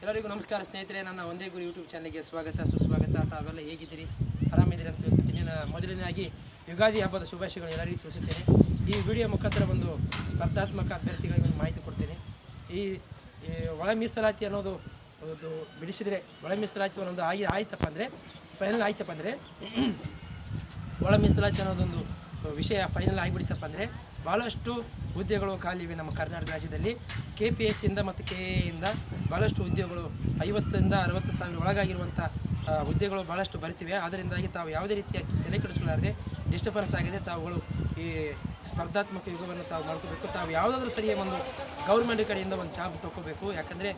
ಎಲ್ಲರಿಗೂ ನಮಸ್ಕಾರ ಸ್ನೇಹಿತರೆ, ನನ್ನ ಒಂದೇ ಗುರಿ ಯೂಟ್ಯೂಬ್ ಚಾನಲ್ಗೆ ಸ್ವಾಗತ ಸುಸ್ವಾಗತ. ತಾವೆಲ್ಲ ಹೇಗಿದ್ದೀರಿ, ಆರಾಮಿದ್ದೀರಿ ಅಂತ ತಿಳ್ಕೊತೀನಿ. ಮೊದಲನೇದಾಗಿ ಯುಗಾದಿ ಹಬ್ಬದ ಶುಭಾಶಯಗಳು ಎಲ್ಲರಿಗೂ ತಿಳಿಸುತ್ತೇನೆ. ಈ ವಿಡಿಯೋ ಮುಖಾಂತರ ಒಂದು ಸ್ಪರ್ಧಾತ್ಮಕ ಅಭ್ಯರ್ಥಿಗಳಿಗೆ ಒಂದು ಮಾಹಿತಿ ಕೊಡ್ತೇನೆ. ಈ ಒಳ ಮೀಸಲಾತಿ ಅನ್ನೋದು ಬಿಡಿಸಿದರೆ, ಒಳ ಮೀಸಲಾತಿ ಅನ್ನೋದು ಆಯ್ತಪ್ಪ ಅಂದರೆ ಫೈನಲ್ ಆಯ್ತಪ್ಪ ಅಂದರೆ ಒಳ ಮೀಸಲಾತಿ ಅನ್ನೋದೊಂದು ವಿಷಯ ಫೈನಲ್ ಆಗಿಬಿಡ್ತಪ್ಪ ಅಂದರೆ ಭಾಳಷ್ಟು ಹುದ್ದೆಗಳು ಖಾಲಿವೆ ನಮ್ಮ ಕರ್ನಾಟಕ ರಾಜ್ಯದಲ್ಲಿ. KPSCಯಿಂದ ಮತ್ತು KA ಭಾಳಷ್ಟು ಹುದ್ದೆಗಳು 50ರಿಂದ 60 ಸಾವಿರ ಒಳಗಾಗಿರುವಂಥ ಹುದ್ದೆಗಳು ಭಾಳಷ್ಟು ಬರ್ತಿವೆ. ಅದರಿಂದಾಗಿ ತಾವು ಯಾವುದೇ ರೀತಿಯ ತಲೆ ಕೆಡಿಸ್ಕೊಳ್ಳಾರದೆ ಡಿಸ್ಟರ್ಬೆನ್ಸ್ ಆಗಿದೆ ತಾವುಗಳು ಈ ಸ್ಪರ್ಧಾತ್ಮಕ ಯುಗವನ್ನು ತಾವು ಮಾಡ್ಕೋಬೇಕು. ತಾವು ಯಾವುದಾದ್ರೂ ಸರಿಯಾಗಿ ಒಂದು ಗೌರ್ಮೆಂಟ್ ಕಡೆಯಿಂದ ಒಂದು ಜಾಬ್ ತೊಗೋಬೇಕು. ಯಾಕಂದರೆ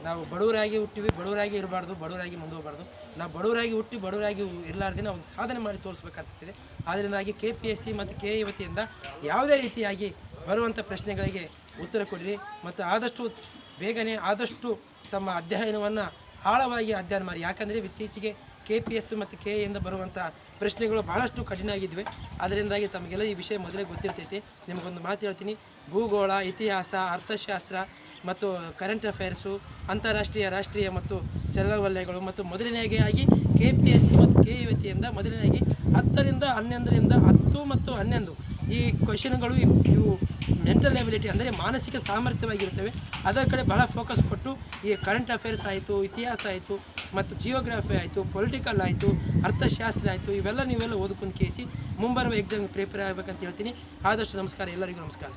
ನಾವು ಬಡವರಾಗಿ ಹುಟ್ಟಿವಿ, ಬಡವರಾಗಿ ಇರಬಾರ್ದು, ಬಡವರಾಗಿ ಮುಂದೋಗಬಾರ್ದು. ನಾವು ಬಡವರಾಗಿ ಹುಟ್ಟಿ ಬಡವರಾಗಿ ಇರಲಾರ್ದೆ ನಾವು ಒಂದು ಸಾಧನೆ ಮಾಡಿ ತೋರಿಸ್ಬೇಕಾಗ್ತದೆ. ಅದರಿಂದಾಗಿ KPSC ಮತ್ತು KA ವತಿಯಿಂದ ಯಾವುದೇ ರೀತಿಯಾಗಿ ಬರುವಂಥ ಪ್ರಶ್ನೆಗಳಿಗೆ ಉತ್ತರ ಕೊಡಿರಿ ಮತ್ತು ಆದಷ್ಟು ಬೇಗನೆ ಆದಷ್ಟು ತಮ್ಮ ಅಧ್ಯಯನವನ್ನು ಆಳವಾಗಿ ಅಧ್ಯಯನ ಮಾಡಿ. ಯಾಕಂದರೆ ಇತ್ತೀಚೆಗೆ KPSC ಮತ್ತು KA ಬರುವಂಥ ಪ್ರಶ್ನೆಗಳು ಭಾಳಷ್ಟು ಕಠಿಣ ಆಗಿದ್ವಿ. ಅದರಿಂದಾಗಿ ತಮಗೆಲ್ಲ ಈ ವಿಷಯ ಮೊದಲೇ ಗೊತ್ತಿರ್ತೈತಿ. ನಿಮಗೊಂದು ಮಾತು ಹೇಳ್ತೀನಿ, ಭೂಗೋಳ, ಇತಿಹಾಸ, ಅರ್ಥಶಾಸ್ತ್ರ ಮತ್ತು ಕರೆಂಟ್ ಅಫೇರ್ಸು, ಅಂತಾರಾಷ್ಟ್ರೀಯ, ರಾಷ್ಟ್ರೀಯ ಮತ್ತು ಚಲನವಲಯಗಳು ಮತ್ತು ಮೊದಲನೇದಾಗಿ KPSC ಮತ್ತು KA ವತಿಯಿಂದ ಮೊದಲನೇದಾಗಿ 10ರಿಂದ 11ರಿಂದ 10 ಮತ್ತು 11 ಈ ಕ್ವಶನ್ಗಳು ಇವು ಮೆಂಟಲ್ ಎಬಿಲಿಟಿ ಅಂದರೆ ಮಾನಸಿಕ ಸಾಮರ್ಥ್ಯವಾಗಿರ್ತವೆ. ಅದರ ಕಡೆ ಭಾಳ ಫೋಕಸ್ ಕೊಟ್ಟು ಈ ಕರೆಂಟ್ ಅಫೇರ್ಸ್ ಆಯಿತು, ಇತಿಹಾಸ ಆಯಿತು ಮತ್ತು ಜಿಯೋಗ್ರಫಿ ಆಯಿತು, ಪೊಲಿಟಿಕಲ್ ಆಯಿತು, ಅರ್ಥಶಾಸ್ತ್ರ ಆಯಿತು, ನೀವೆಲ್ಲ ಓದ್ಕೊಂಡು ಕೇಸಿ ಮುಂಬರುವ ಎಕ್ಸಾಮ್ಗೆ ಪ್ರಿಪೇರ್ ಆಗಬೇಕಂತ ಹೇಳ್ತೀನಿ. ಆದಷ್ಟು ನಮಸ್ಕಾರ, ಎಲ್ಲರಿಗೂ ನಮಸ್ಕಾರ.